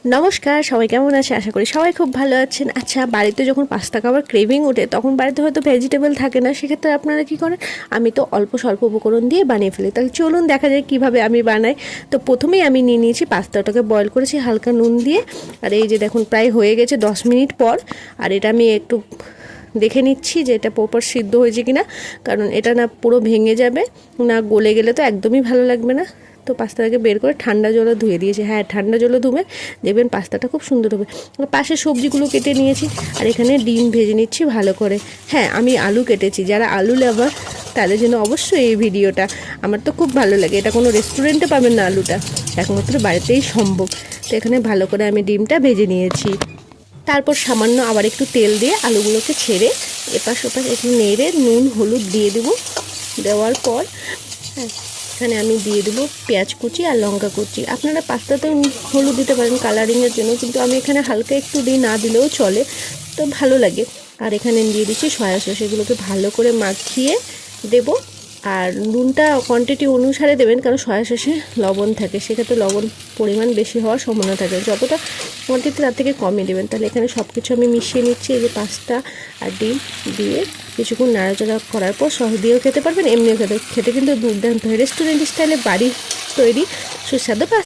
নমস্কার, সবাই কেমন আছে? আশা করি সবাই খুব ভালো আছেন। আচ্ছা, বাড়িতে যখন পাস্তা খাবার ক্রেভিং ওঠে তখন বাড়িতে হয়তো ভেজিটেবল থাকে না, সেক্ষেত্রে আপনারা কী করেন? আমি তো অল্প স্বল্প উপকরণ দিয়ে বানিয়ে ফেলি। তাহলে চলুন দেখা যায় কীভাবে আমি বানাই। তো প্রথমেই আমি নিয়ে নিয়েছি পাস্তাটাকে বয়েল করেছি হালকা নুন দিয়ে। আর এই যে দেখুন প্রায় হয়ে গেছে 10 মিনিট পর। আর এটা আমি একটু দেখে নিচ্ছি যে এটা প্রপার সিদ্ধ হয়েছে কিনা, কারণ এটা না পুরো ভেঙে যাবে, না গলে গেলে তো একদমই ভালো লাগবে না। তো পাস্তাটাকে বের করে ঠান্ডা জলে ধুয়ে দিয়েছি। হ্যাঁ, ঠান্ডা জলে ধুবে, দেখবেন পাস্তাটা খুব সুন্দর হবে। পাশে সবজিগুলো কেটে নিয়েছি, আর এখানে ডিম ভেজে নিচ্ছি ভালো করে। হ্যাঁ, আমি আলু কেটেছি। যারা আলু লাভার তাদের জন্য অবশ্যই এই ভিডিওটা। আমার তো খুব ভালো লাগে, এটা কোনো রেস্টুরেন্টে পাবেন না, আলুটা একমাত্র বাড়িতেই সম্ভব। তো এখানে ভালো করে আমি ডিমটা ভেজে নিয়েছি। তারপর সামান্য আবার একটু তেল দিয়ে আলুগুলোকে ছেড়ে এপাশ ওপাশ একটু নেড়ে নুন হলুদ দিয়ে দেবো। দেওয়ার পর এখানে আমি দিয়ে দেবো পেঁয়াজ কুচি আর লঙ্কা কুচি। আপনারা পাস্তাতেও হলুদ দিতে পারেন কালারিংয়ের জন্য, কিন্তু আমি এখানে হালকা একটু দিই, না দিলেও চলে, তো ভালো লাগে। আর এখানে দিয়ে দিচ্ছি সয়া সস। এগুলোকে ভালো করে মাখিয়ে দেবো। আর নুনটা কোয়ান্টিটি অনুসারে দেবেন, কারণ সয়া সসে লবণ থাকে, সেক্ষেত্রে লবণ পরিমাণ বেশি হওয়ার সম্ভাবনা থাকে। যতটা কোয়ান্টিটি তার থেকে কমই দেবেন। তাহলে এখানে সব কিছু আমি মিশিয়ে নিচ্ছি। এই যে পাস্তা আর ডিম দিয়ে কিছুক্ষণ নাড়াচাড়া করার পর সস দিয়েও খেতে পারবেন, এমনিও খেতে কিন্তু দুর্দান্ত হয়। রেস্টুরেন্ট স্টাইলে বাড়ি তৈরি সুস্বাদু পাস্তা।